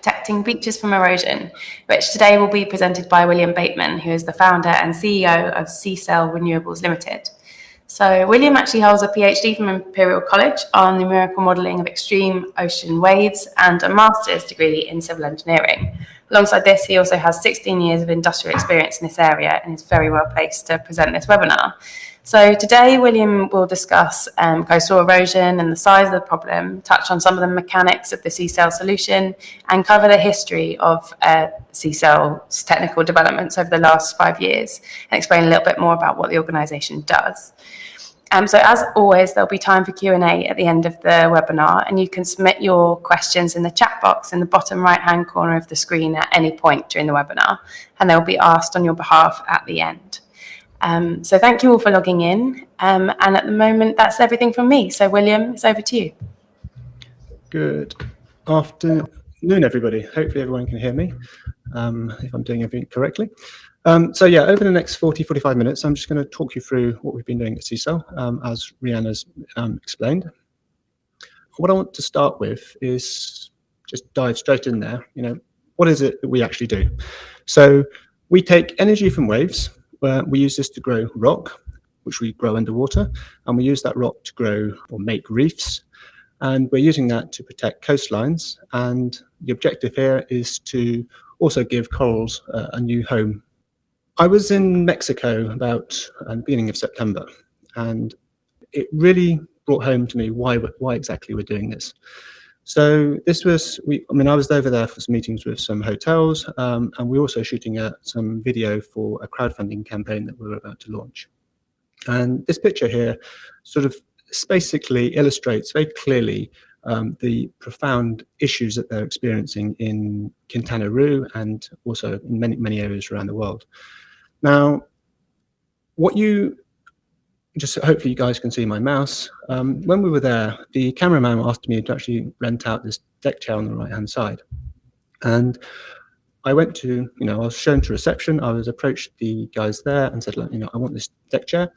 Protecting Beaches from Erosion, which today will be presented by William Bateman, who is the founder and CEO of CCell Renewables Ltd. So William actually holds a PhD from Imperial College on numerical modelling of extreme ocean waves and a master's degree in civil engineering. Alongside this, he also has 16 years of industrial experience in this area and is very well placed to present this webinar. So today, William will discuss coastal erosion and the size of the problem, touch on some of the mechanics of the CCell solution, and cover the history of CCell's technical developments over the last 5 years, and explain a little bit more about what the organisation does. So as always, there'll be time for Q&A at the end of the webinar, and you can submit your questions in the chat box in the bottom right-hand corner of the screen at any point during the webinar, and they'll be asked on your behalf at the end. So thank you all for logging in, and at the moment, that's everything from me. So William, it's over to you. Good afternoon, everybody. Hopefully everyone can hear me, if I'm doing everything correctly. So yeah, over the next 40-45 minutes, I'm just going to talk you through what we've been doing at CCell, as Rihanna's explained. What I want to start with is just dive straight in there. What is it that we actually do? So we take energy from waves. We use this to grow rock, which we grow underwater, and we use that rock to grow or make reefs. And we're using that to protect coastlines. And the objective here is to also give corals a new home. I was in Mexico about the beginning of September, and it really brought home to me why exactly we're doing this. So this was, I was over there for some meetings with some hotels, and we're also shooting some video for a crowdfunding campaign that we're about to launch. And this picture here sort of basically illustrates very clearly the profound issues that they're experiencing in Quintana Roo and also in many areas around the world. Now, just hopefully you guys can see my mouse. When we were there, the cameraman asked me to actually rent out this deck chair on the right-hand side. And I went to, I was shown to reception. I was approached the guys there and said, look, I want this deck chair.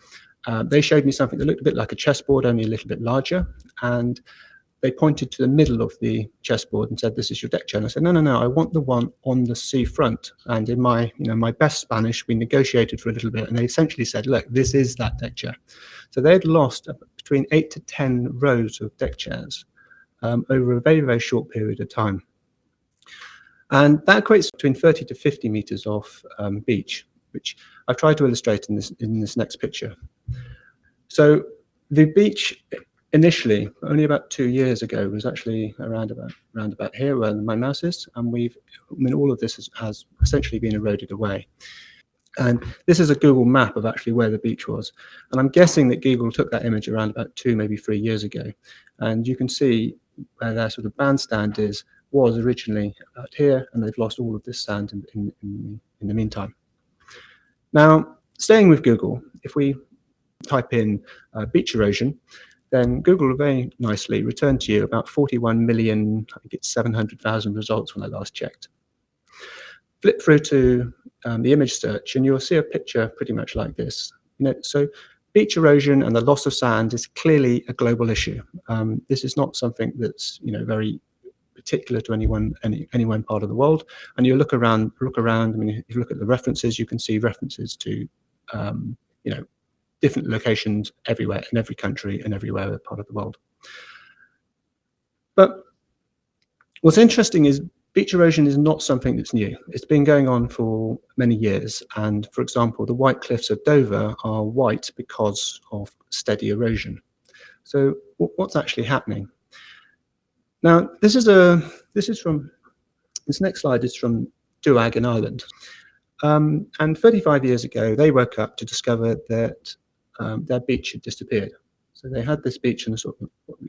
They showed me something that looked a bit like a chessboard, only a little bit larger. And they pointed to the middle of the chessboard and said, this is your deck chair. And I said, no, I want the one on the sea front. And in my, my best Spanish, we negotiated for a little bit, and they essentially said, look, this is that deck chair. So they'd lost between 8 to 10 rows of deck chairs over a very, very short period of time. And that equates between 30 to 50 meters off beach, which I've tried to illustrate in this next picture. So the beach initially, only about 2 years ago, was actually around about here where my mouse is, and all of this has essentially been eroded away. And this is a Google map of actually where the beach was. And I'm guessing that Google took that image around about 2, maybe 3 years ago. And you can see where their sort of bandstand was originally about here, and they've lost all of this sand in the meantime. Now, staying with Google, if we type in beach erosion, then Google will very nicely return to you about 41 million, I think it's 700,000 results when I last checked. Flip through to the image search, and you'll see a picture pretty much like this. So beach erosion and the loss of sand is clearly a global issue. This is not something that's very particular to any one part of the world. And you look around. If you look at the references, you can see references to different locations everywhere, in every country and everywhere part of the world. But what's interesting is beach erosion is not something that's new. It's been going on for many years. And for example, the White Cliffs of Dover are white because of steady erosion. So what's actually happening? Now, this next slide is from Duag in Ireland. And 35 years ago, they woke up to discover that their beach had disappeared. So they had this beach in the sort of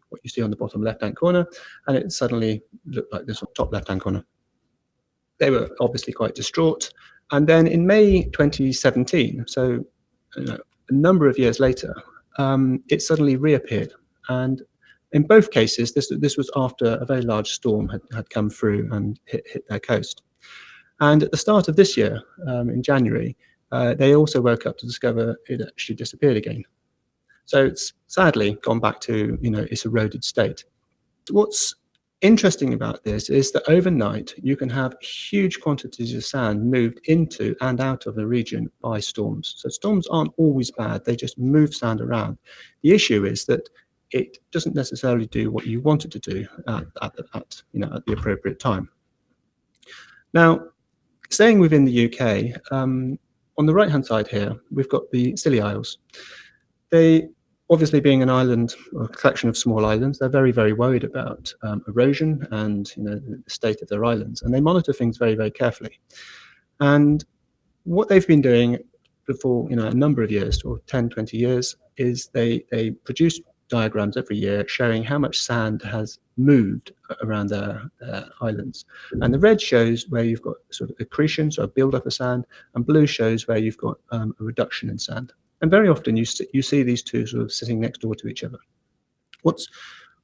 what you see on the bottom left-hand corner, and it suddenly looked like this on the top left-hand corner. They were obviously quite distraught. And then in May 2017, so a number of years later, it suddenly reappeared. And in both cases, this was after a very large storm had come through and hit their coast. And at the start of this year, in January, they also woke up to discover it actually disappeared again. So it's sadly gone back to its eroded state. What's interesting about this is that overnight you can have huge quantities of sand moved into and out of the region by storms. So storms aren't always bad, they just move sand around. The issue is that it doesn't necessarily do what you want it to do at the appropriate time. Now, staying within the UK, on the right-hand side here, we've got the Scilly Isles. They, obviously being an island, or a collection of small islands, they're very, very worried about erosion and the state of their islands, and they monitor things very, very carefully. And what they've been doing for a number of years, or 10, 20 years, is they produce diagrams every year showing how much sand has moved around their islands. And the red shows where you've got sort of accretion, so a build-up of sand, and blue shows where you've got a reduction in sand. And very often you see these two sort of sitting next door to each other. What's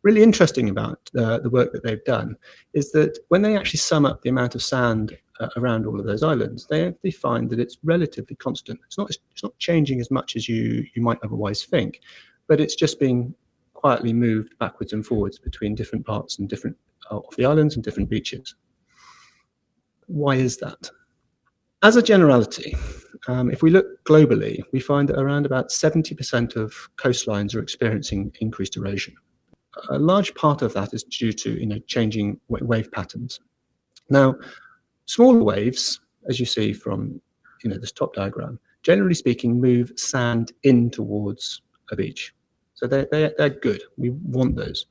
really interesting about the work that they've done is that when they actually sum up the amount of sand around all of those islands, they actually find that it's relatively constant. It's not changing as much as you might otherwise think, but it's just being quietly moved backwards and forwards between different parts and different of the islands and different beaches. Why is that? As a generality, if we look globally, we find that around about 70% of coastlines are experiencing increased erosion. A large part of that is due to changing wave patterns. Now, smaller waves, as you see from this top diagram, generally speaking, move sand in towards a beach. So they're good. We want those.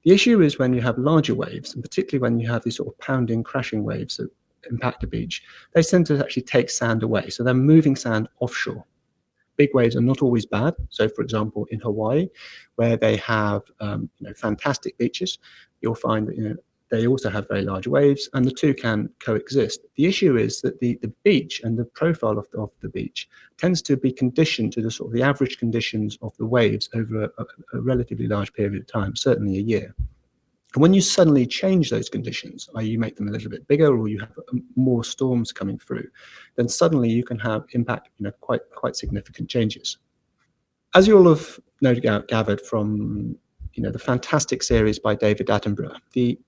The issue is when you have larger waves, and particularly when you have these sort of pounding, crashing waves that impact a beach, they tend to actually take sand away. So they're moving sand offshore. Big waves are not always bad. So, for example, in Hawaii, where they have fantastic beaches, you'll find that they also have very large waves, and the two can coexist. The issue is that the beach and the profile of the beach tends to be conditioned to the average conditions of the waves over a relatively large period of time, certainly a year. And when you suddenly change those conditions, i.e. you make them a little bit bigger, or you have more storms coming through, then suddenly you can have impact, quite significant changes. As you all have no doubt gathered from the fantastic series by David Attenborough, the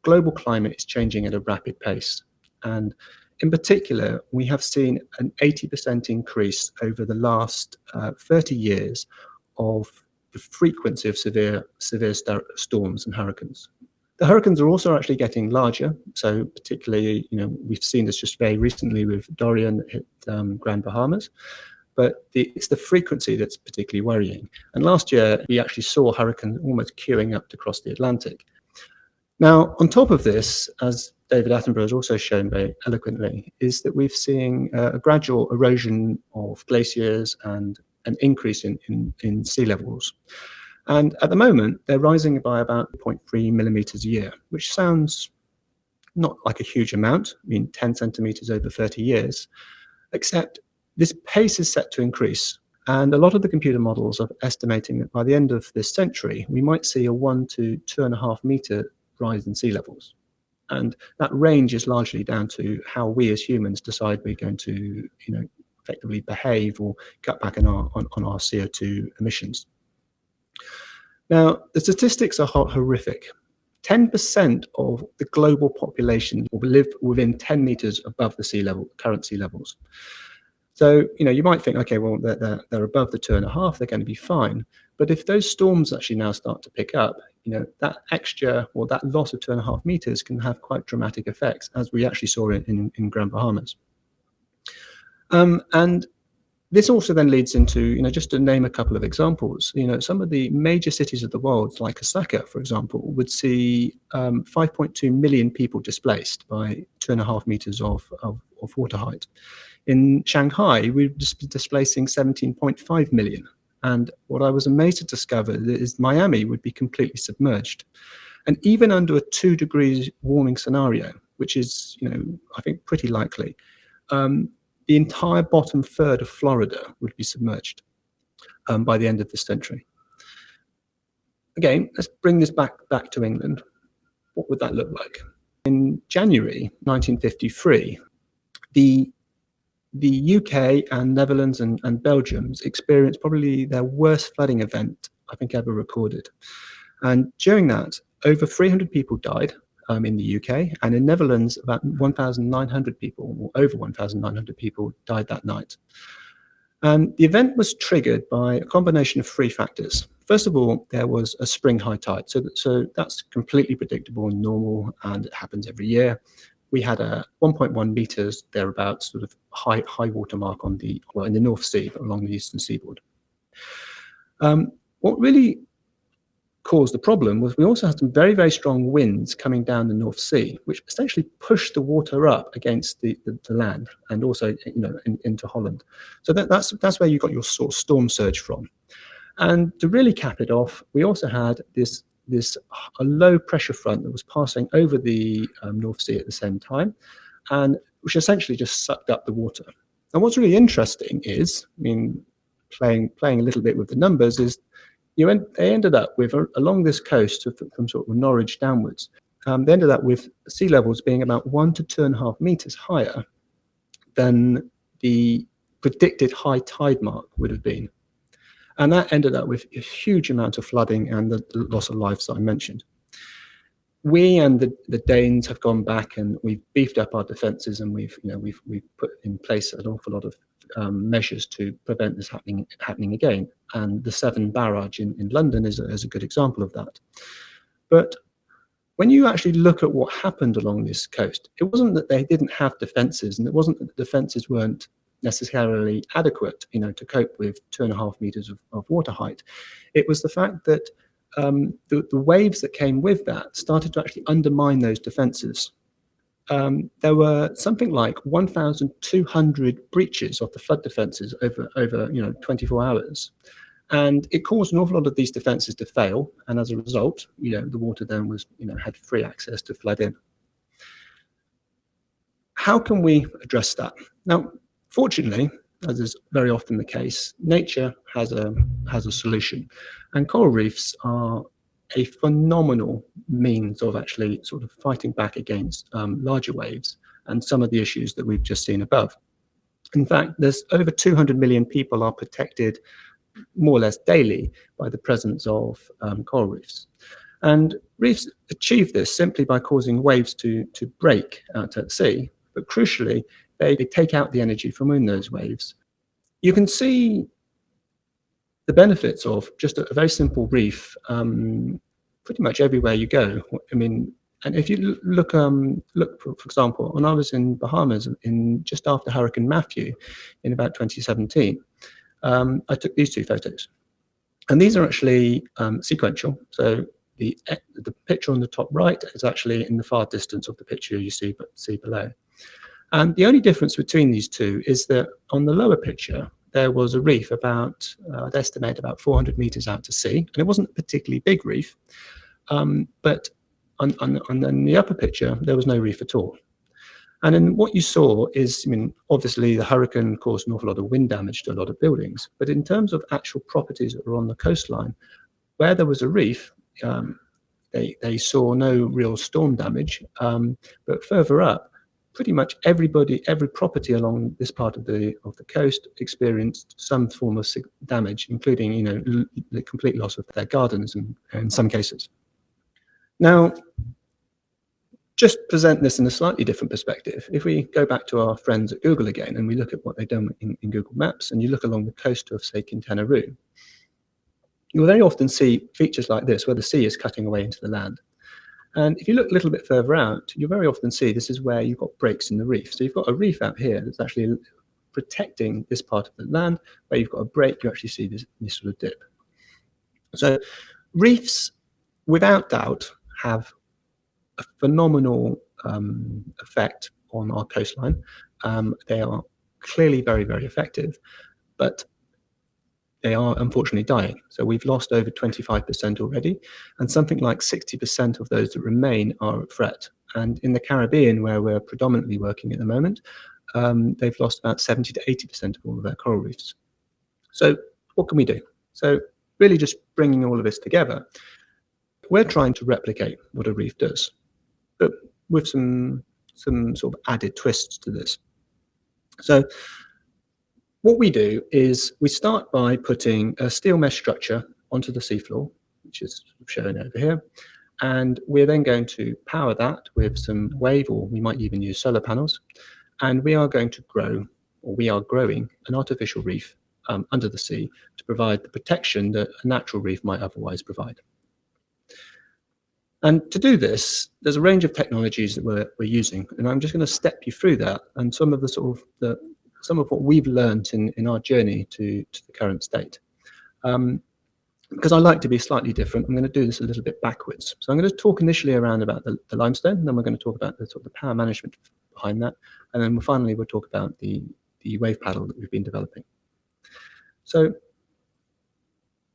global climate is changing at a rapid pace. And in particular, we have seen an 80% increase over the last 30 years of the frequency of severe storms and hurricanes. The hurricanes are also actually getting larger. So particularly, we've seen this just very recently with Dorian that hit Grand Bahamas. But it's the frequency that's particularly worrying. And last year, we actually saw hurricanes almost queuing up to cross the Atlantic. Now, on top of this, as David Attenborough has also shown very eloquently, is that we've seen a gradual erosion of glaciers and an increase in sea levels. And at the moment, they're rising by about 0.3 millimeters a year, which sounds not like a huge amount, 10 centimeters over 30 years, except this pace is set to increase. And a lot of the computer models are estimating that by the end of this century, we might see a 1 to 2.5 meter rise in sea levels. And that range is largely down to how we as humans decide we're going to, effectively behave or cut back on our CO2 emissions. Now, the statistics are horrific. 10% of the global population will live within 10 meters above the current sea levels. So, you might think, okay, well, they're above the 2.5, they're going to be fine. But if those storms actually now start to pick up, that extra, or that loss of 2.5 meters can have quite dramatic effects, as we actually saw in Grand Bahamas. And this also then leads into, just to name a couple of examples, some of the major cities of the world, like Osaka, for example, would see 5.2 million people displaced by 2.5 meters of water height. In Shanghai, we're displacing 17.5 million. And what I was amazed to discover is Miami would be completely submerged. And even under a 2 degrees warming scenario, which is, I think pretty likely, the entire bottom third of Florida would be submerged by the end of this century. Again, let's bring this back to England. What would that look like? In January 1953, the UK and Netherlands and Belgium experienced probably their worst flooding event I think ever recorded. And during that, over 300 people died in the UK, and in Netherlands, about 1,900 people, or over 1,900 people, died that night. And the event was triggered by a combination of three factors. First of all, there was a spring high tide, so that's completely predictable and normal, and it happens every year. We had a 1.1 meters thereabouts sort of high water mark in the North Sea along the eastern seaboard. What really caused the problem was we also had some very, very strong winds coming down the North Sea, which essentially pushed the water up against the land and also into Holland. So that's where you got your sort of storm surge from. And to really cap it off, we also had a low pressure front that was passing over the North Sea at the same time, and which essentially just sucked up the water. And what's really interesting is, playing a little bit with the numbers, is they ended up with, along this coast from sort of Norwich downwards, they ended up with sea levels being about 1 to 2.5 meters higher than the predicted high tide mark would have been. And that ended up with a huge amount of flooding and the loss of lives that I mentioned. We and the Danes have gone back and we've beefed up our defences, and we've put in place an awful lot of measures to prevent this happening again. And the Severn barrage in London is a good example of that. But when you actually look at what happened along this coast, it wasn't that they didn't have defences, and it wasn't that the defences weren't necessarily adequate, to cope with 2.5 meters of water height. It was the fact that the waves that came with that started to actually undermine those defences. There were something like 1,200 breaches of the flood defences over 24 hours. And it caused an awful lot of these defences to fail, and as a result, the water then had free access to flood in. How can we address that? Now, fortunately, as is very often the case, nature has a solution, and coral reefs are a phenomenal means of actually sort of fighting back against larger waves and some of the issues that we've just seen above. In fact, there's over 200 million people are protected more or less daily by the presence of coral reefs. And reefs achieve this simply by causing waves to break out at sea, but crucially, they take out the energy from in those waves. You can see the benefits of just a very simple reef pretty much everywhere you go. And if you look for example, when I was in Bahamas just after Hurricane Matthew in about 2017, I took these two photos, and these are actually sequential. So the picture on the top right is actually in the far distance of the picture you see below. And the only difference between these two is that on the lower picture, there was a reef about, I'd estimate about 400 meters out to sea, and it wasn't a particularly big reef, but on the upper picture, there was no reef at all. And then what you saw is, obviously the hurricane caused an awful lot of wind damage to a lot of buildings, but in terms of actual properties that were on the coastline, where there was a reef, they saw no real storm damage, but further up, pretty much every property along this part of the coast experienced some form of damage, including the complete loss of their gardens in some cases. Now, just present this in a slightly different perspective. If we go back to our friends at Google again and we look at what they've done in Google Maps, and you look along the coast of, say, Quintana Roo, you'll very often see features like this where the sea is cutting away into the land. And if you look a little bit further out, you very often see this is where you've got breaks in the reef. So you've got a reef out here that's actually protecting this part of the land. Where you've got a break, you actually see this sort of dip. So reefs, without doubt, have a phenomenal effect on our coastline. They are clearly very, very effective, but they are unfortunately dying. So we've lost over 25% already, and something like 60% of those that remain are at threat. And in the Caribbean, where we're predominantly working at the moment, they've lost about 70 to 80% of all of their coral reefs. So what can we do? So really just bringing all of this together, we're trying to replicate what a reef does, but with some sort of added twists to this. So what we do is we start by putting a steel mesh structure onto the seafloor, which is shown over here, And we're then going to power that with some wave, or we might even use solar panels. And we are going to grow, or we are growing, an artificial reef under the sea to provide the protection that a natural reef might otherwise provide. And to do this, there's a range of technologies that we're using, and I'm just going to step you through that and some of the some of what we've learned in our journey to the current state. Because I like to be slightly different, I'm going to do this a little bit backwards. So I'm going to talk initially around about the limestone, and then we're going to talk about the power management behind that, and then finally we'll talk about the wave paddle that we've been developing. So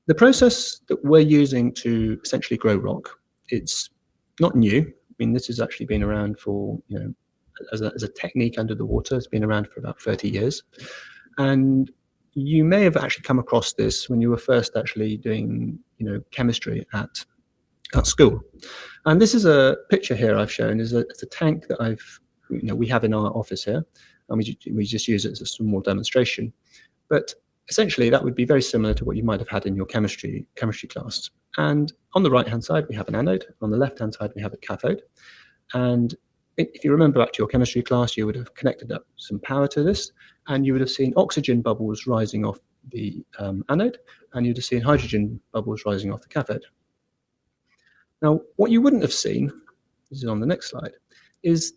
the process that we're using to essentially grow rock, it's not new. I mean, this has actually been around for, as a technique under the water, it's been around for about 30 years. And you may have actually come across this when you were first actually doing, chemistry at school. And this is a picture here I've shown. It's a tank that we have in our office here, and we just use it as a small demonstration. But essentially, that would be very similar to what you might have had in your chemistry class. And on the right-hand side, we have an anode. On the left-hand side, we have a cathode. And if you remember back to your chemistry class, you would have connected up some power to this, and you would have seen oxygen bubbles rising off the anode, and you'd have seen hydrogen bubbles rising off the cathode. Now, what you wouldn't have seen, this is on the next slide, is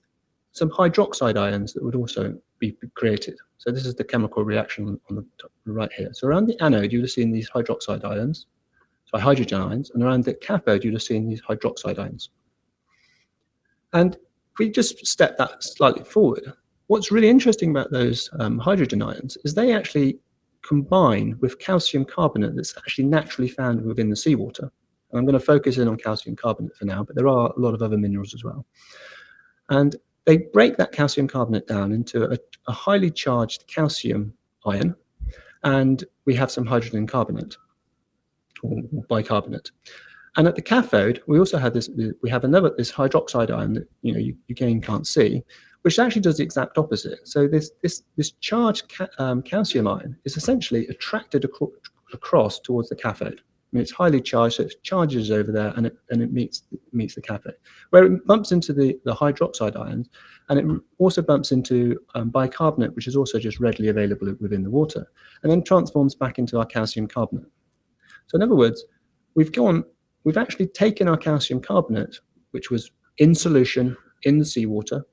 some hydroxide ions that would also be created. So this is the chemical reaction on the top right here. So around the anode, you would have seen these hydroxide ions, hydrogen ions, and around the cathode, you'd have seen these hydroxide ions. And if we just step that slightly forward, what's really interesting about those hydrogen ions is they actually combine with calcium carbonate that's actually naturally found within the seawater. And I'm going to focus in on calcium carbonate for now, but there are a lot of other minerals as well. And they break that calcium carbonate down into a highly charged calcium ion, and we have some hydrogen carbonate, or bicarbonate. And at the cathode, we also have this hydroxide ion that you again can't see, which actually does the exact opposite. So this charged calcium ion is essentially attracted across towards the cathode. I mean, it's highly charged, so it charges over there, and it meets the cathode, where it bumps into the hydroxide ions, and it also bumps into bicarbonate, which is also just readily available within the water, and then transforms back into our calcium carbonate. So in other words, we've actually taken our calcium carbonate, which was in solution in the seawater,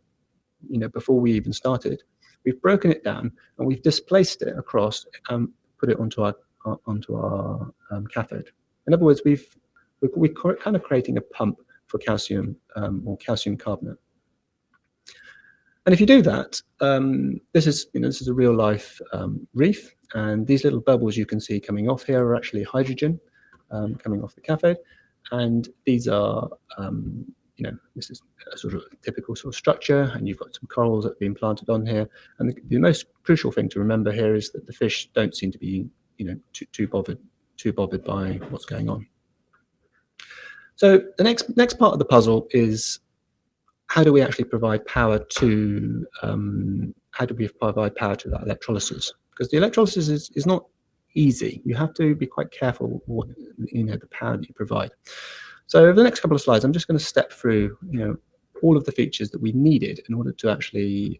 before we even started. We've broken it down and we've displaced it across and put it onto our cathode. In other words, we're kind of creating a pump for calcium or calcium carbonate. And if you do that, this is a real life reef, and these little bubbles you can see coming off here are actually hydrogen coming off the cathode, and these are this is a sort of typical sort of structure, and you've got some corals that have been planted on here. And the most crucial thing to remember here is that the fish don't seem to be too bothered by what's going on. So the next part of the puzzle is, how do we actually provide power to that electrolysis? Because the electrolysis is not easy. You have to be quite careful what the power that you provide. So over the next couple of slides, I'm just going to step through all of the features that we needed in order to actually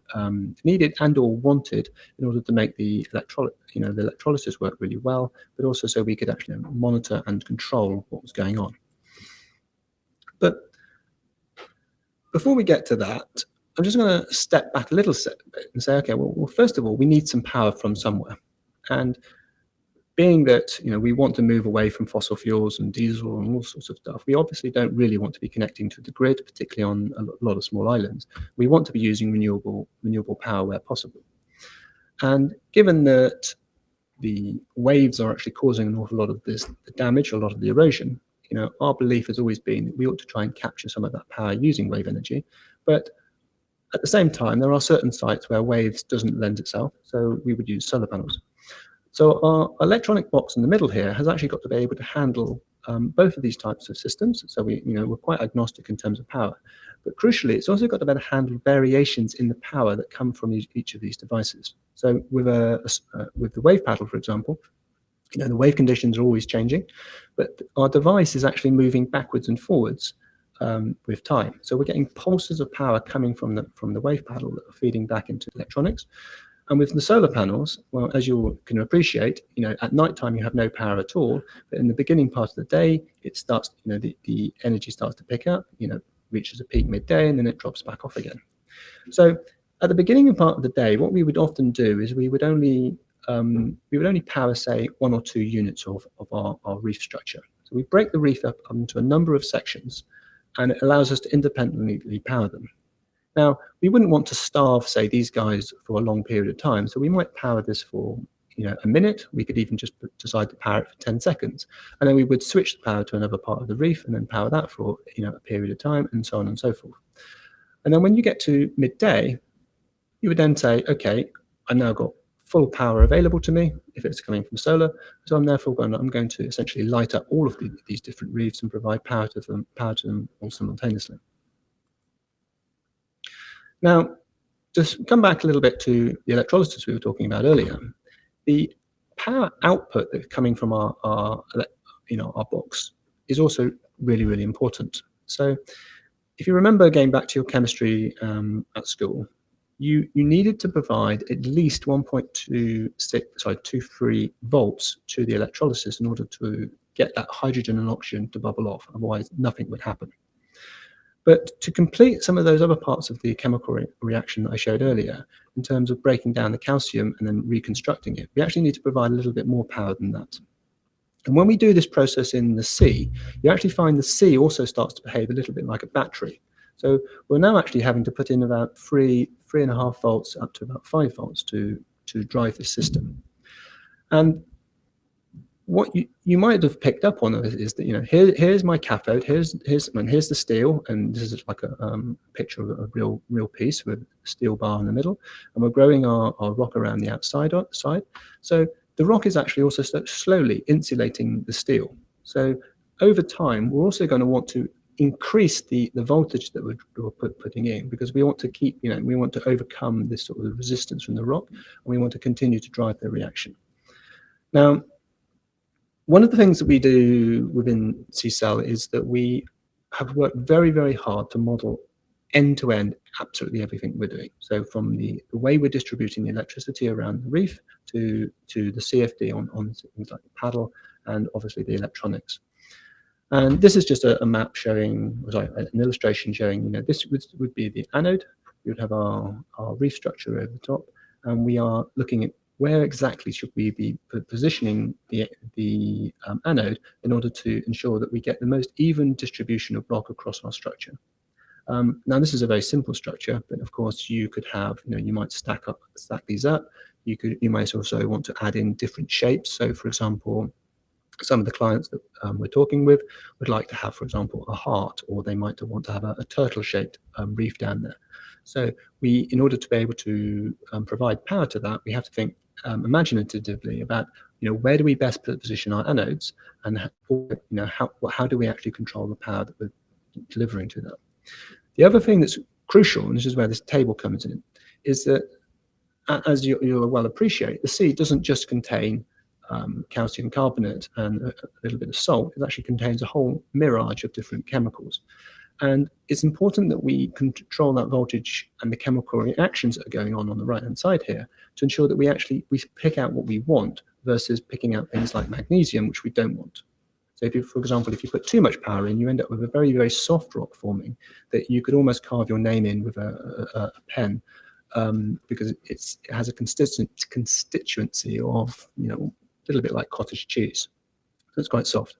needed and or wanted in order to make the electrolysis work really well, but also so we could actually monitor and control what was going on. But before we get to that, I'm just going to step back a little bit and say, okay, well, first of all, we need some power from somewhere. And being that we want to move away from fossil fuels and diesel and all sorts of stuff, we obviously don't really want to be connecting to the grid, particularly on a lot of small islands. We want to be using renewable power where possible. And given that the waves are actually causing an awful lot of the damage, a lot of the erosion, our belief has always been that we ought to try and capture some of that power using wave energy. But at the same time, there are certain sites where waves doesn't lend itself, so we would use solar panels. So our electronic box in the middle here has actually got to be able to handle both of these types of systems. So we're quite agnostic in terms of power, but crucially, it's also got to be able to handle variations in the power that come from each of these devices. So with the wave paddle, for example, the wave conditions are always changing, but our device is actually moving backwards and forwards with time. So we're getting pulses of power coming from the wave paddle that are feeding back into electronics. And with the solar panels, well, as you can appreciate, at night time you have no power at all, but in the beginning part of the day, it starts, the energy starts to pick up, reaches a peak midday, and then it drops back off again. So at the beginning part of the day, what we would often do is we would only power, say, 1 or 2 units of our reef structure. So we break the reef up into a number of sections, and it allows us to independently power them. Now, we wouldn't want to starve, say, these guys for a long period of time, so we might power this for a minute. We could even just decide to power it for 10 seconds, and then we would switch the power to another part of the reef and then power that for a period of time, and so on and so forth. And then when you get to midday, you would then say, okay, I've now got full power available to me if it's coming from solar, so I'm going to essentially light up all of these different reefs and provide power to them all simultaneously. Now, just come back a little bit to the electrolysis we were talking about earlier. The power output that's coming from our box is also really, really important. So if you remember going back to your chemistry at school, you needed to provide at least 1.23 volts to the electrolysis in order to get that hydrogen and oxygen to bubble off. Otherwise, nothing would happen. But to complete some of those other parts of the chemical reaction that I showed earlier, in terms of breaking down the calcium and then reconstructing it, we actually need to provide a little bit more power than that. And when we do this process in the sea, you actually find the sea also starts to behave a little bit like a battery. So we're now actually having to put in about 3.5 volts up to about 5 volts to drive this system. And what you might have picked up on is that here's my cathode, here's the steel, and this is like a picture of a real piece with a steel bar in the middle, and we're growing our rock around the outside. So the rock is actually also slowly insulating the steel. So over time, we're also going to want to increase the voltage that we're putting in, because we want to we want to overcome this sort of resistance from the rock, and we want to continue to drive the reaction. Now, one of the things that we do within CCell is that we have worked very, very hard to model end-to-end absolutely everything we're doing. So from the way we're distributing the electricity around the reef to the CFD on things like the paddle, and obviously the electronics. And this is just a map showing, an illustration showing, this would be the anode. We would have our reef structure over the top, and we are looking at where exactly should we be positioning the anode in order to ensure that we get the most even distribution of rock across our structure. Now, this is a very simple structure, but of course you could have, you might stack these up. You might also want to add in different shapes. So, for example, some of the clients that we're talking with would like to have, for example, a heart, or they might want to have a turtle-shaped reef down there. So in order to be able to provide power to that, we have to think imaginatively about, where do we best position our anodes, and how do we actually control the power that we're delivering to that. The other thing that's crucial, and this is where this table comes in, is that, as you'll well appreciate, the sea doesn't just contain calcium carbonate and a little bit of salt. It actually contains a whole mirage of different chemicals. And it's important that we control that voltage and the chemical reactions that are going on the right-hand side here, to ensure that we pick out what we want versus picking out things like magnesium, which we don't want. So for example, if you put too much power in, you end up with a very, very soft rock forming that you could almost carve your name in with a pen, because it has a constituency of, a little bit like cottage cheese. So it's quite soft.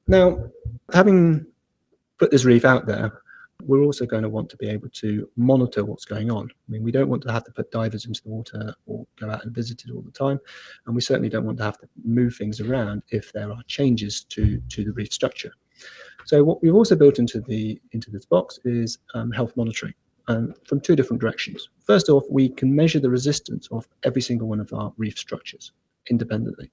Now, having put this reef out there, we're also going to want to be able to monitor what's going on. I mean, we don't want to have to put divers into the water or go out and visit it all the time, and we certainly don't want to have to move things around if there are changes to the reef structure. So what we've also built into this box is health monitoring, from 2 different directions. First off, we can measure the resistance of every single one of our reef structures independently.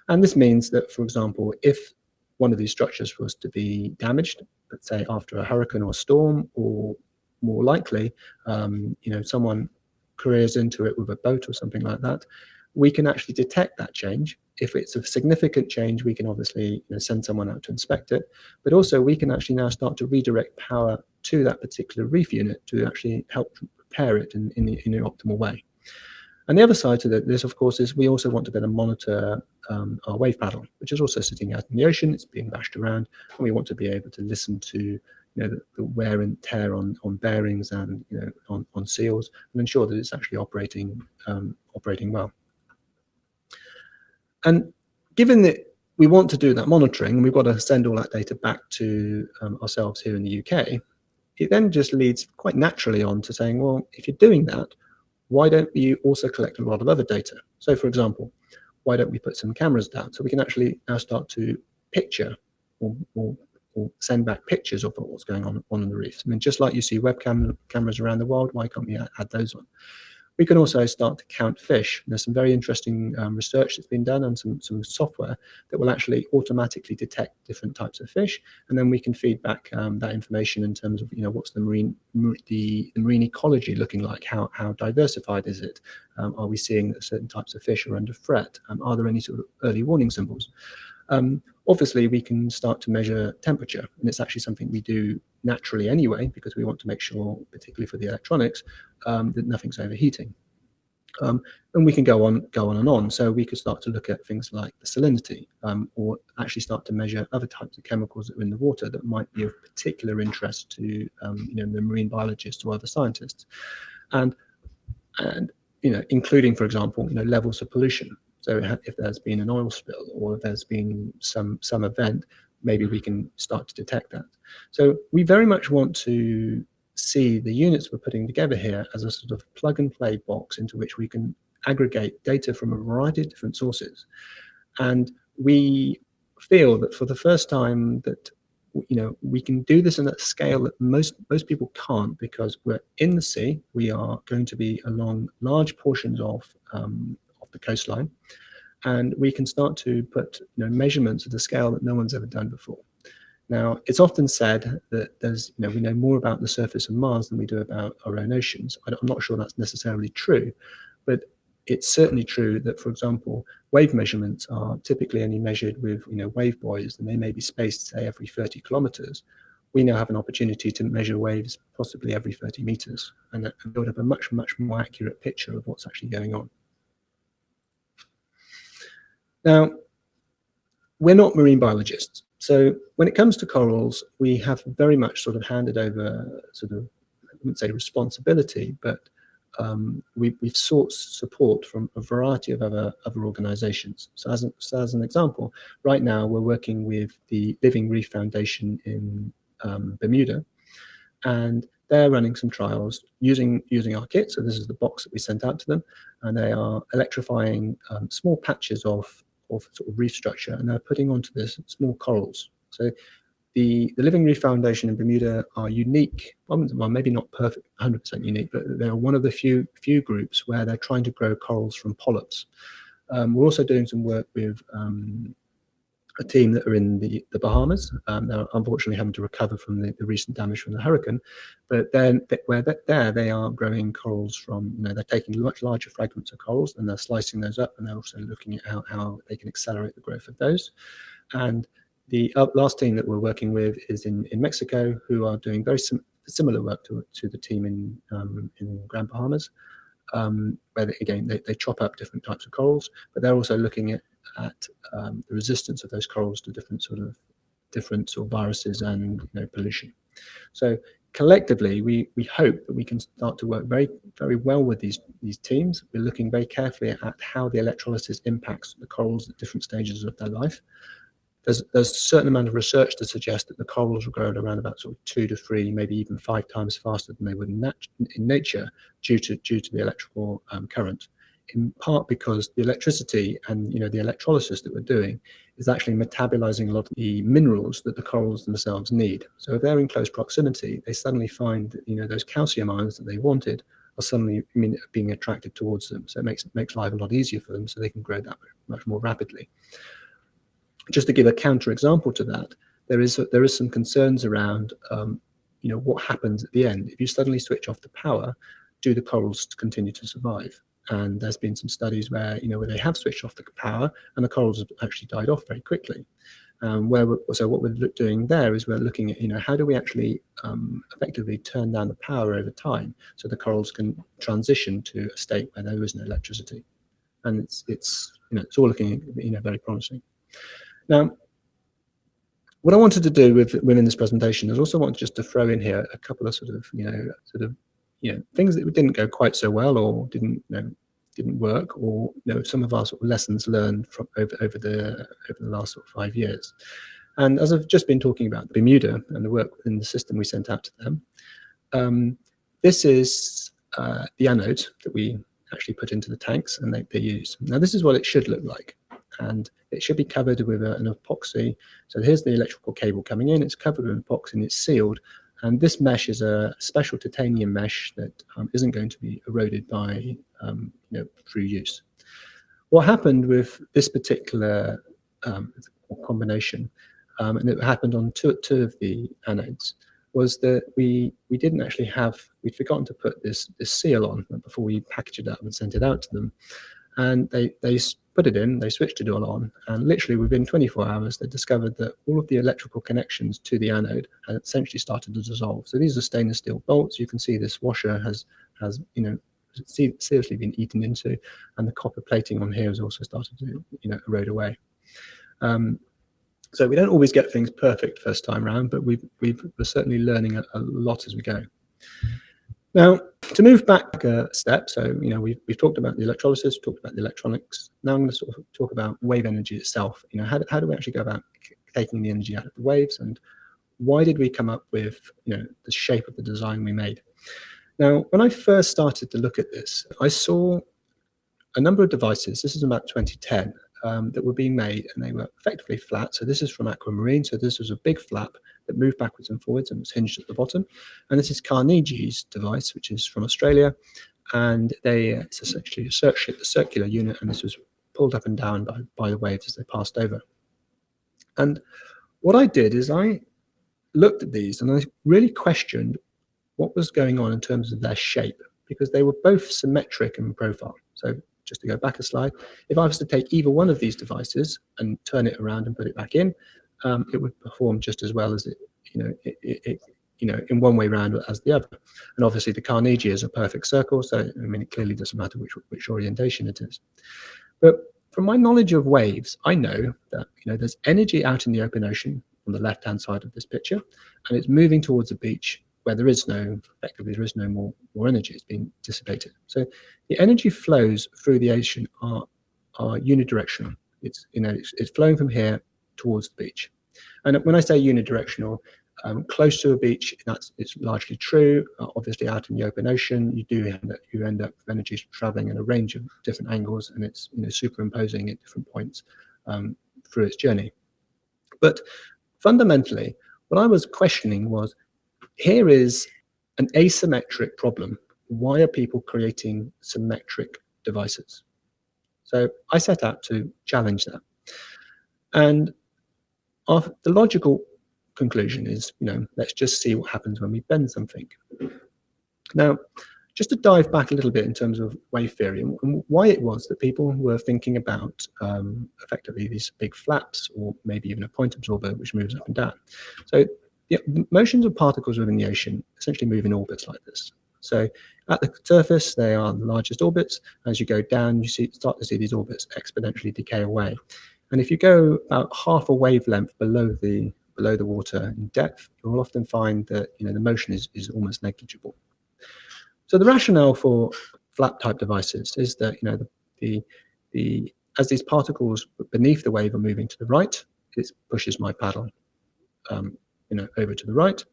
And this means that, for example, if one of these structures was to be damaged, let's say after a hurricane or storm, or more likely, someone careers into it with a boat or something like that, we can actually detect that change, if it's a significant change, we can obviously send someone out to inspect it, but also we can actually now start to redirect power to that particular reef unit to actually help repair it in an optimal way. And the other side to this, of course, is we also want to be able to monitor our wave paddle, which is also sitting out in the ocean. It's being bashed around, and we want to be able to listen to the wear and tear on bearings and on seals, and ensure that it's actually operating well. And given that we want to do that monitoring, and we've got to send all that data back to ourselves here in the UK, it then just leads quite naturally on to saying, well, if you're doing that, why don't you also collect a lot of other data? So, for example, why don't we put some cameras down so we can actually now start to picture or send back pictures of what's going on the reefs? I mean, just like you see webcam cameras around the world, why can't we add those on? We can also start to count fish. There's some very interesting research that's been done and some software that will actually automatically detect different types of fish, and then we can feed back that information in terms of what's the marine ecology looking like, how diversified is it, are we seeing that certain types of fish are under threat, are there any sort of early warning symbols? Obviously, we can start to measure temperature, and it's actually something we do naturally anyway, because we want to make sure, particularly for the electronics, that nothing's overheating. And we can go on and on. So we could start to look at things like the salinity, or actually start to measure other types of chemicals that are in the water that might be of particular interest to the marine biologists or other scientists, and including, for example, levels of pollution. So if there's been an oil spill or if there's been some event, maybe we can start to detect that. So we very much want to see the units we're putting together here as a sort of plug and play box into which we can aggregate data from a variety of different sources. And we feel that for the first time that we can do this in a scale that most people can't, because we're in the sea. We are going to be along large portions of the coastline, and we can start to put measurements at a scale that no one's ever done before. Now, it's often said that there's we know more about the surface of Mars than we do about our own oceans. I'm not sure that's necessarily true, but it's certainly true that, for example, wave measurements are typically only measured with wave buoys, and they may be spaced, say, every 30 kilometers. We now have an opportunity to measure waves possibly every 30 meters and build up a much more accurate picture of what's actually going on. Now, we're not marine biologists, so when it comes to corals, we have very much sort of handed over sort of, I wouldn't say responsibility, but we've sought support from a variety of other organizations. So as an example, right now we're working with the Living Reef Foundation in Bermuda, and they're running some trials using our kit. So this is the box that we sent out to them, and they are electrifying small patches of sort of reef structure, and they're putting onto this small corals. So the Living Reef Foundation in Bermuda are unique, well, maybe not perfect, 100% unique, but they're one of the few groups where they're trying to grow corals from polyps. We're also doing some work with a team that are in the Bahamas. They're unfortunately having to recover from the recent damage from the hurricane, but then they are growing corals from, they're taking much larger fragments of corals and they're slicing those up, and they're also looking at how they can accelerate the growth of those. And the last team that we're working with is in Mexico, who are doing very similar work to the team in Grand Bahamas, where they chop up different types of corals, but they're also looking at the resistance of those corals to different sort of viruses and pollution. So collectively, we hope that we can start to work very, very well with these teams. We're looking very carefully at how the electrolysis impacts the corals at different stages of their life. There's a certain amount of research to suggest that the corals will grow at around about sort of 2 to 3, maybe even 5 times faster than they would in nature, due to the electrical current. In part because the electricity and the electrolysis that we're doing is actually metabolizing a lot of the minerals that the corals themselves need. So if they're in close proximity, they suddenly find that those calcium ions that they wanted are suddenly being attracted towards them. So it makes life a lot easier for them, so they can grow that much more rapidly. Just to give a counter example to that, there is some concerns around what happens at the end if you suddenly switch off the power. Do the corals continue to survive? And there's been some studies where, where they have switched off the power and the corals have actually died off very quickly. So what we're doing there is we're looking at, how do we actually effectively turn down the power over time so the corals can transition to a state where there is no electricity. And it's all looking, very promising. Now, what I wanted to do within this presentation is also want just to throw in here a couple of things that didn't go quite so well, or didn't work, or some of our sort of lessons learned from over the last sort of 5 years. And as I've just been talking about Bermuda and the work within the system we sent out to them, this is the anode that we actually put into the tanks and they use. Now this is what it should look like, and it should be covered with an epoxy. So here's the electrical cable coming in, it's covered with epoxy and it's sealed. And this mesh is a special titanium mesh that isn't going to be eroded by through use. What happened with this particular combination, and it happened on two of the anodes, was that we didn't actually have, we'd forgotten to put this seal on before we packaged it up and sent it out to them. And they put it in, they switched it all on, and literally within 24 hours, they discovered that all of the electrical connections to the anode had essentially started to dissolve. So these are stainless steel bolts. You can see this washer has seriously been eaten into, and the copper plating on here has also started to erode away. So we don't always get things perfect first time round, but we're certainly learning a lot as we go. Now, to move back a step, so we've talked about the electrolysis, talked about the electronics. Now I'm going to sort of talk about wave energy itself. How do we actually go about taking the energy out of the waves, and why did we come up with the shape of the design we made? Now, when I first started to look at this, I saw a number of devices. This is about 2010. That were being made, and they were effectively flat. So this is from Aquamarine. So this was a big flap that moved backwards and forwards and was hinged at the bottom. And this is Carnegie's device, which is from Australia. And it's essentially a circular unit, and this was pulled up and down by the waves as they passed over. And what I did is I looked at these and I really questioned what was going on in terms of their shape, because they were both symmetric in profile. So just to go back a slide, if I was to take either one of these devices and turn it around and put it back in, it would perform just as well as it in one way round as the other. And obviously the Carnegie is a perfect circle, so it clearly doesn't matter which orientation it is. But from my knowledge of waves, I know that there's energy out in the open ocean on the left-hand side of this picture, and it's moving towards the beach where there is no more energy. It's being dissipated. So the energy flows through the ocean are unidirectional. It's flowing from here towards the beach. And when I say unidirectional, close to a beach, it's largely true. Obviously, out in the open ocean, you end up with energy traveling in a range of different angles, and it's superimposing at different points through its journey. But fundamentally, what I was questioning was, here is an asymmetric problem. Why are people creating symmetric devices? So I set out to challenge that. And the logical conclusion is, let's just see what happens when we bend something. Now, just to dive back a little bit in terms of wave theory and why it was that people were thinking about effectively these big flaps, or maybe even a point absorber which moves up and down. So motions of particles within the ocean essentially move in orbits like this. So at the surface, they are the largest orbits. As you go down, you start to see these orbits exponentially decay away. And if you go about half a wavelength below the water in depth, you'll often find that the motion is almost negligible. So the rationale for flap type devices is that as these particles beneath the wave are moving to the right, it pushes my paddle over to the right.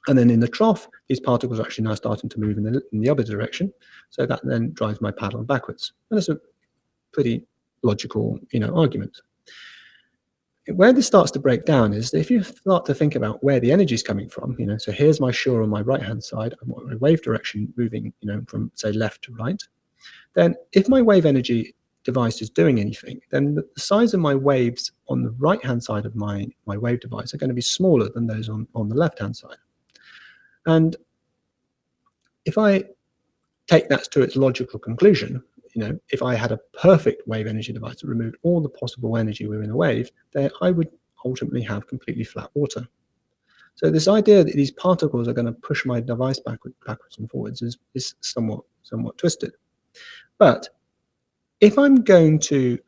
And then in the trough, these particles are actually now starting to move in the other direction. So that then drives my paddle backwards. And that's a pretty logical argument. Where this starts to break down is if you start to think about where the energy is coming from, so here's my shore on my right-hand side, and my wave direction moving, from say left to right, then if my wave energy device is doing anything, then the size of my waves on the right-hand side of my wave device are going to be smaller than those on the left-hand side. And if I take that to its logical conclusion, if I had a perfect wave energy device that removed all the possible energy within a wave, then I would ultimately have completely flat water. So this idea that these particles are going to push my device backwards and forwards is somewhat twisted. But if I'm going to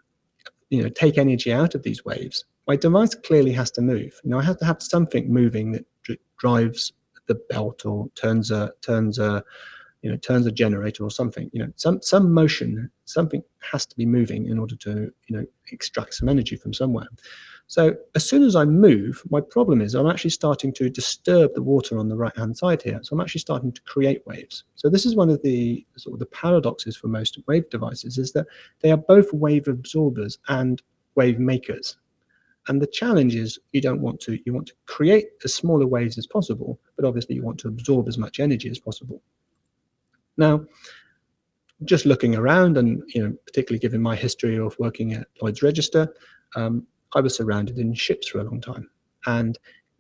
take energy out of these waves, my device clearly has to move. I have to have something moving that drives the belt or turns a generator or something. Some motion, something has to be moving in order to extract some energy from somewhere. So as soon as I move, my problem is I'm actually starting to disturb the water on the right-hand side here. So I'm actually starting to create waves. So this is one of the sort of the paradoxes for most wave devices, is that they are both wave absorbers and wave makers. And the challenge is you want to create as smaller waves as possible, but obviously you want to absorb as much energy as possible. Now, just looking around, and particularly given my history of working at Lloyd's Register, I was surrounded in ships for a long time, and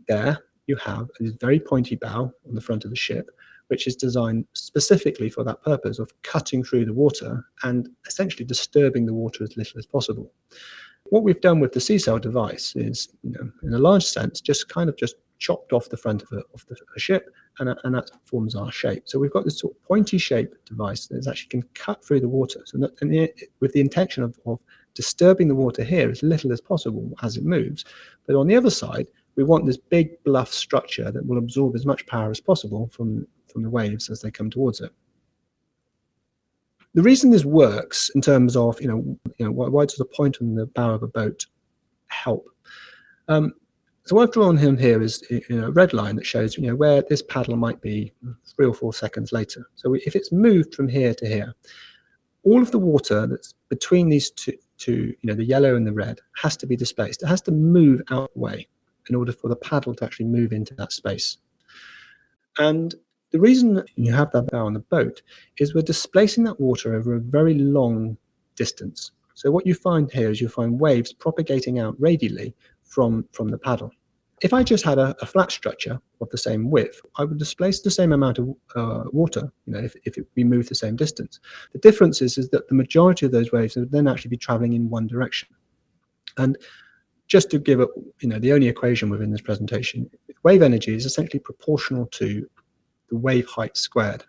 there you have a very pointy bow on the front of the ship, which is designed specifically for that purpose of cutting through the water and essentially disturbing the water as little as possible. What we've done with the CCell device is, in a large sense, just chopped off the front of a ship, and that forms our shape. So we've got this sort of pointy shaped device that actually can cut through the water, with the intention of disturbing the water here as little as possible as it moves. But on the other side, we want this big bluff structure that will absorb as much power as possible from the waves as they come towards it. The reason this works in terms of, why does a point on the bow of a boat help? So what I've drawn here is a red line that shows where this paddle might be 3 or 4 seconds later. So if it's moved from here to here, all of the water that's between these two, the yellow and the red, has to be displaced. It has to move out of the way in order for the paddle to actually move into that space. And the reason you have that bow on the boat is we're displacing that water over a very long distance. So what you find here is you find waves propagating out radially from the paddle. If I just had a flat structure of the same width, I would displace the same amount of water, if we move the same distance. The difference is that the majority of those waves would then actually be traveling in one direction. And just to give it, the only equation within this presentation, wave energy is essentially proportional to the wave height squared.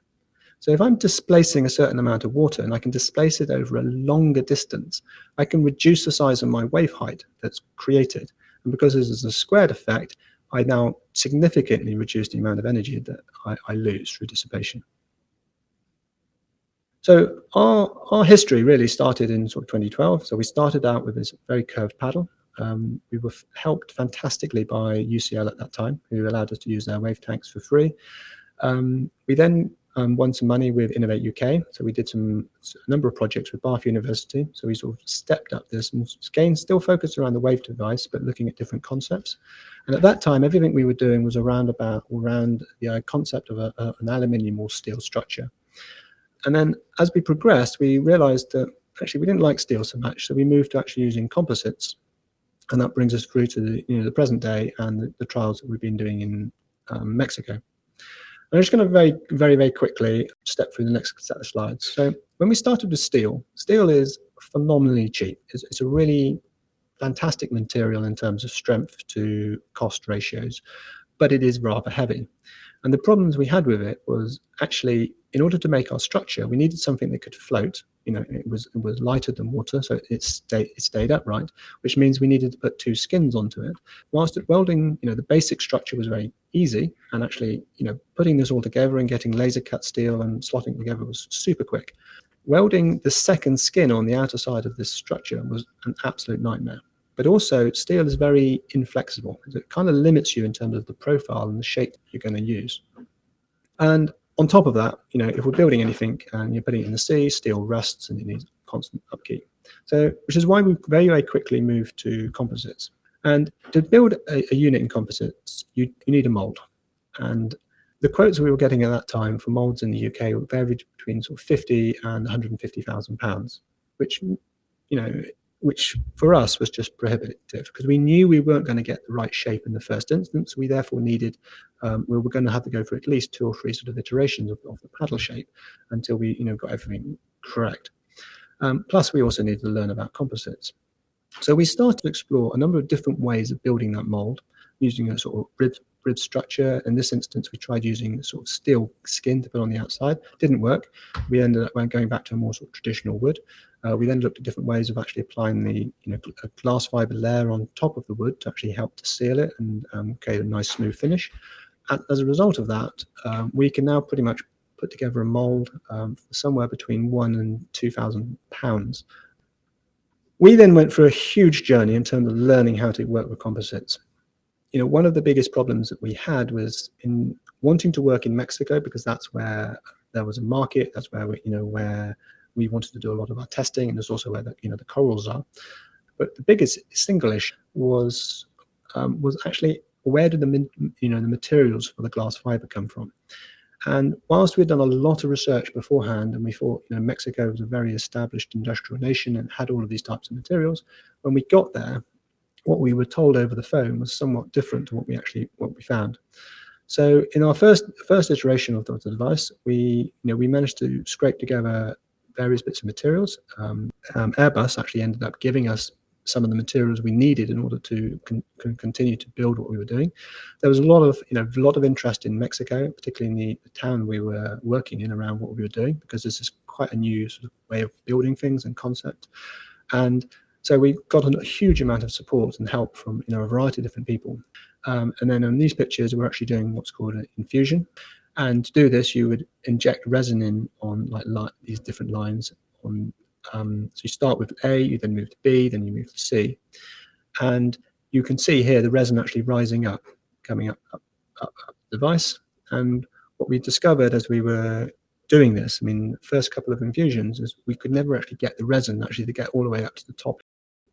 So if I'm displacing a certain amount of water and I can displace it over a longer distance, I can reduce the size of my wave height that's created. And because this is a squared effect, I now significantly reduce the amount of energy that I lose through dissipation. So our history really started in sort of 2012. So we started out with this very curved paddle. We were helped fantastically by UCL at that time, who allowed us to use their wave tanks for free. We then won some money with Innovate UK. So we did a number of projects with Bath University. So we sort of stepped up this, and again, still focused around the wave device, but looking at different concepts. And at that time, everything we were doing was around the concept of an aluminium or steel structure. And then as we progressed, we realized that actually we didn't like steel so much. So we moved to actually using composites. And that brings us through to the present day and the trials that we've been doing in Mexico. I'm just going to very, very, very quickly step through the next set of slides. So when we started with steel is phenomenally cheap. It's a really fantastic material in terms of strength to cost ratios, but it is rather heavy. And the problems we had with it was actually, in order to make our structure, we needed something that could float. It was lighter than water, so it stayed upright, which means we needed to put 2 skins onto it. Whilst at welding, the basic structure was very easy, and actually, putting this all together and getting laser cut steel and slotting it together was super quick. Welding the second skin on the outer side of this structure was an absolute nightmare. But also, steel is very inflexible. It kind of limits you in terms of the profile and the shape you're going to use. And on top of that, if we're building anything and you're putting it in the sea, steel rusts and it needs constant upkeep. So, which is why we very, very quickly moved to composites. And to build a unit in composites, you need a mold. And the quotes we were getting at that time for molds in the UK varied between sort of 50 and 150,000 pounds, which for us was just prohibitive, because we knew we weren't going to get the right shape in the first instance. We therefore needed we were going to have to go through at least 2 or 3 sort of iterations of the paddle shape until we got everything correct. Plus, we also needed to learn about composites. So we started to explore a number of different ways of building that mold using a sort of rib structure. In this instance, we tried using sort of steel skin to put on the outside. Didn't work. We ended up going back to a more sort of traditional wood. We then looked at different ways of actually applying the a glass fiber layer on top of the wood to actually help to seal it and create a nice smooth finish. And as a result of that, we can now pretty much put together a mold for somewhere between £1,000 and £2,000. We then went through a huge journey in terms of learning how to work with composites. One of the biggest problems that we had was in wanting to work in Mexico, because that's where there was a market. That's where where we wanted to do a lot of our testing, and there's also where the corals are. But the biggest single issue was actually where did the materials for the glass fiber come from? And whilst we'd done a lot of research beforehand, and we thought Mexico was a very established industrial nation and had all of these types of materials, when we got there, what we were told over the phone was somewhat different to what we found. So in our first iteration of the device, we managed to scrape together various bits of materials. Airbus actually ended up giving us some of the materials we needed in order to continue to build what we were doing. There was a lot of interest in Mexico, particularly in the town we were working in around what we were doing, because this is quite a new sort of way of building things and concept. And so we got a huge amount of support and help from a variety of different people. And then on these pictures, we're actually doing what's called an infusion. And to do this, you would inject resin in on like these different lines. So you start with A, you then move to B, then you move to C. And you can see here the resin actually rising up, coming up the device. And what we discovered as we were doing this, the first couple of infusions, is we could never actually get the resin actually to get all the way up to the top.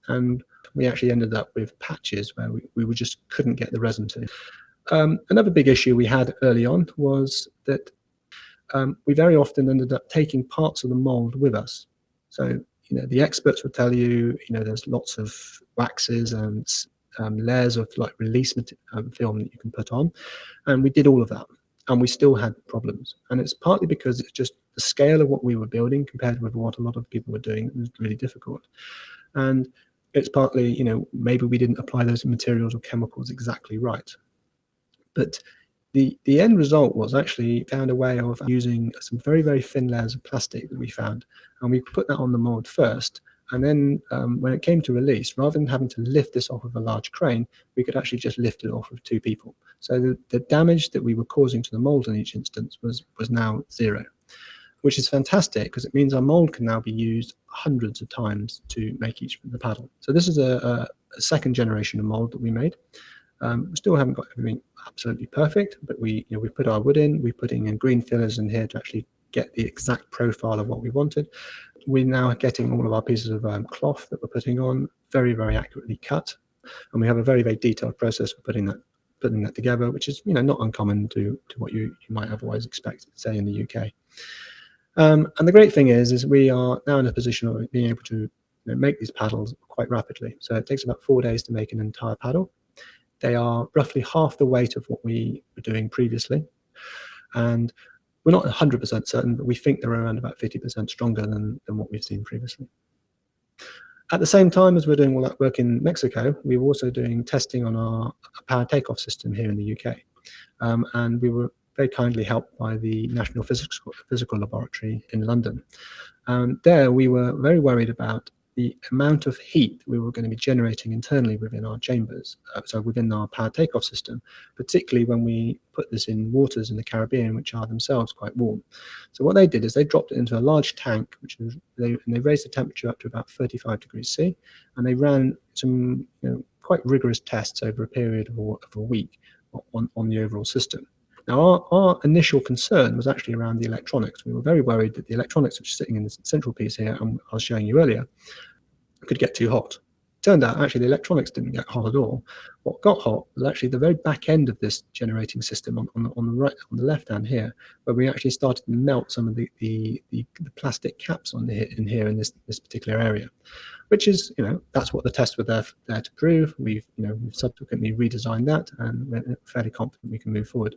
And we actually ended up with patches where we just couldn't get the resin to. Another big issue we had early on was that we very often ended up taking parts of the mold with us. So the experts would tell you there's lots of waxes and layers of release film that you can put on, and we did all of that, and we still had problems. And it's partly because it's just the scale of what we were building compared with what a lot of people were doing was really difficult. And it's partly, maybe we didn't apply those materials or chemicals exactly right. But the end result was actually found a way of using some very, very thin layers of plastic that we found. And we put that on the mold first. And then when it came to release, rather than having to lift this off of a large crane, we could actually just lift it off of 2 people. So the damage that we were causing to the mold in each instance was now 0. Which is fantastic, because it means our mold can now be used hundreds of times to make the paddle. So this is a second generation of mold that we made. We still haven't got everything absolutely perfect, but we put our wood in, we're putting in green fillers in here to actually get the exact profile of what we wanted. We're now getting all of our pieces of cloth that we're putting on very, very accurately cut, and we have a very, very detailed process for putting that together, which is not uncommon to what you might otherwise expect, say, in the UK. And the great thing is we are now in a position of being able to make these paddles quite rapidly. So it takes about 4 days to make an entire paddle. They are roughly half the weight of what we were doing previously. And we're not 100% certain, but we think they're around about 50% stronger than what we've seen previously. At the same time as we're doing all that work in Mexico, we were also doing testing on our power takeoff system here in the UK. And we were very kindly helped by the National Physical Laboratory in London. There we were very worried about the amount of heat that we were going to be generating internally within our chambers, so within our power takeoff system, particularly when we put this in waters in the Caribbean, which are themselves quite warm. So what they did is they dropped it into a large tank, and they raised the temperature up to about 35 degrees C, and they ran some quite rigorous tests over a period of a week on the overall system. Now, our initial concern was actually around the electronics. We were very worried that the electronics, which are sitting in the central piece here, and I was showing you earlier, could get too hot. Turned out actually the electronics didn't get hot at all. What got hot was actually the very back end of this generating system on the right, on the left hand here, where we actually started to melt some of the plastic caps on in this particular area, which is, that's what the tests were there to prove. We've subsequently redesigned that, and we're fairly confident we can move forward.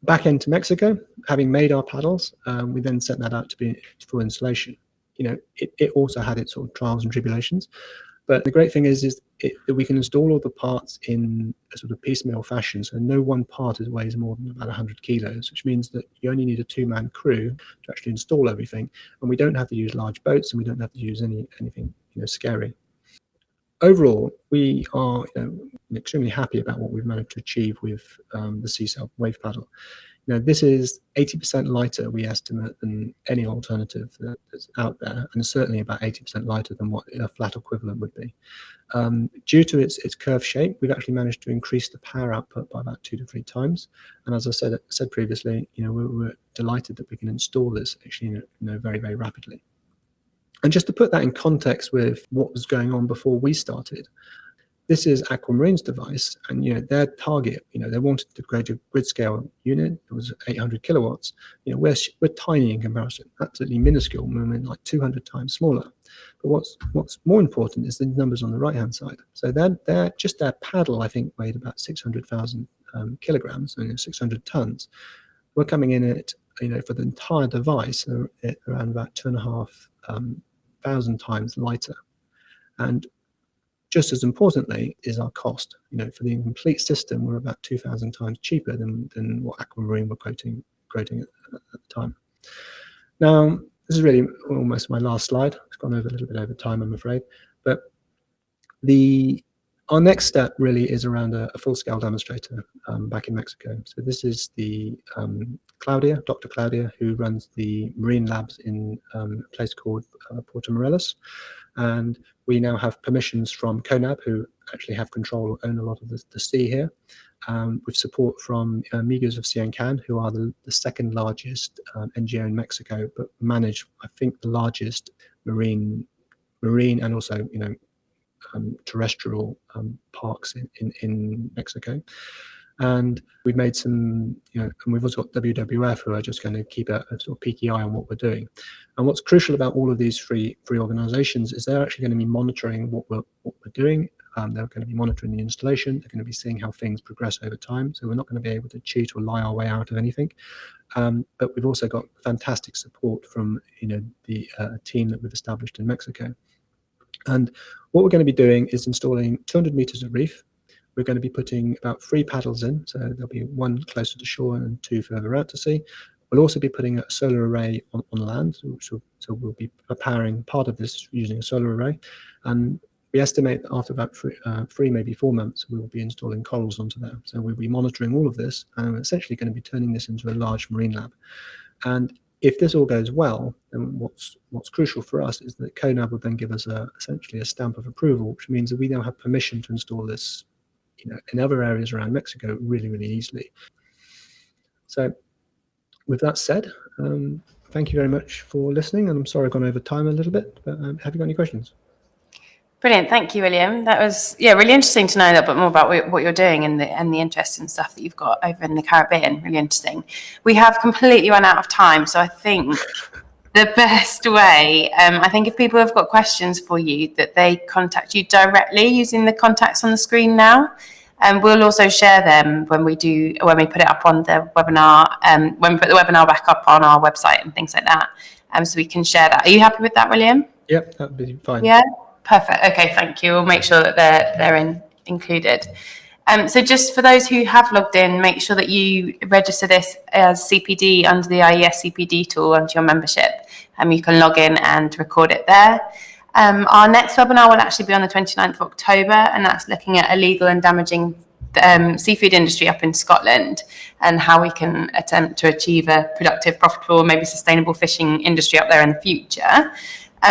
Back into Mexico, having made our paddles, we then sent that out to be for installation. It also had its sort of trials and tribulations, but the great thing is that we can install all the parts in a sort of piecemeal fashion. So no one part weighs more than about 100 kilos, which means that you only need a 2-man crew to actually install everything, and we don't have to use large boats, and we don't have to use anything scary. Overall, we are extremely happy about what we've managed to achieve with the CCell wave paddle. This is 80% lighter, we estimate, than any alternative that's out there, and certainly about 80% lighter than what a flat equivalent would be. Due to its curved shape, we've actually managed to increase the power output by about 2 to 3 times. And as I said previously, we're delighted that we can install this actually very, very rapidly. And just to put that in context with what was going on before we started, this is Aquamarine's device, and their target, they wanted to create a grid scale unit. It was 800 kilowatts. We're tiny in comparison, absolutely minuscule. We're like 200 times smaller. But what's more important is the numbers on the right hand side. So they're just their paddle, I think, weighed about 600,000 kilograms, 600 tons. We're coming in at for the entire device around about 2,500 times lighter, and just as importantly is our cost. For the complete system, we're about 2,000 times cheaper than what Aquamarine were quoting at the time. Now, this is really almost my last slide. It's gone over a little bit over time, I'm afraid. But our next step really is around a full-scale demonstrator back in Mexico. So this is the Dr. Claudia, who runs the marine labs in a place called Puerto Morelos. And we now have permissions from CONAB, who actually have control, own a lot of the sea here, with support from Amigos of Ciencan, who are the second largest NGO in Mexico, but manage, I think, the largest marine and also terrestrial parks in Mexico. And we've made some, and we've also got WWF, who are just going to keep a sort of peaky eye on what we're doing. And what's crucial about all of these free organizations is they're actually going to be monitoring what we're doing. They're going to be monitoring the installation. They're going to be seeing how things progress over time. So we're not going to be able to cheat or lie our way out of anything. But we've also got fantastic support from the team that we've established in Mexico. And what we're going to be doing is installing 200 meters of reef. We're going to be putting about 3 paddles in, so there'll be 1 closer to shore and 2 further out to sea. We'll also be putting a solar array on land, so we'll be powering part of this using a solar array. And we estimate that after about 3, maybe 4 months, we will be installing corals onto there. So we'll be monitoring all of this, and we're essentially going to be turning this into a large marine lab. And if this all goes well, then what's crucial for us is that CONAB will then give us essentially a stamp of approval, which means that we now have permission to install this in other areas around Mexico really, really easily. So with that said, thank you very much for listening, and I'm sorry I've gone over time a little bit, but have you got any questions? Brilliant, thank you, William. That was really interesting to know a little bit more about what you're doing and the interesting stuff that you've got over in the Caribbean. Really interesting. We have completely run out of time, so I think the best way, I think if people have got questions for you, that they contact you directly using the contacts on the screen now. And we'll also share them when we put it up on the webinar, when we put the webinar back up on our website and things like that. So we can share that. Are you happy with that, William? Yep, that would be fine. Yeah, perfect. Okay, thank you. We'll make sure that they're included. So just for those who have logged in, make sure that you register this as CPD under the IES CPD tool under your membership. You can log in and record it there. Our next webinar will actually be on the 29th of October, and that's looking at illegal and damaging seafood industry up in Scotland and how we can attempt to achieve a productive, profitable, maybe sustainable fishing industry up there in the future.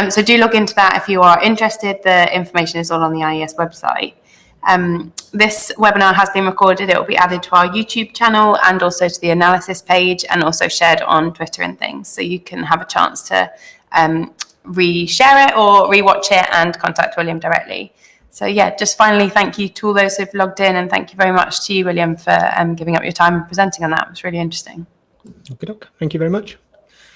So do log into that if you are interested. The information is all on the IES website. This webinar has been recorded. It will be added to our YouTube channel and also to the analysis page, and also shared on Twitter and things. So you can have a chance to re-share it or re-watch it and contact William directly. So yeah, just finally, thank you to all those who've logged in, and thank you very much to you, William, for giving up your time and presenting on that. It was really interesting. Okay, thank you very much.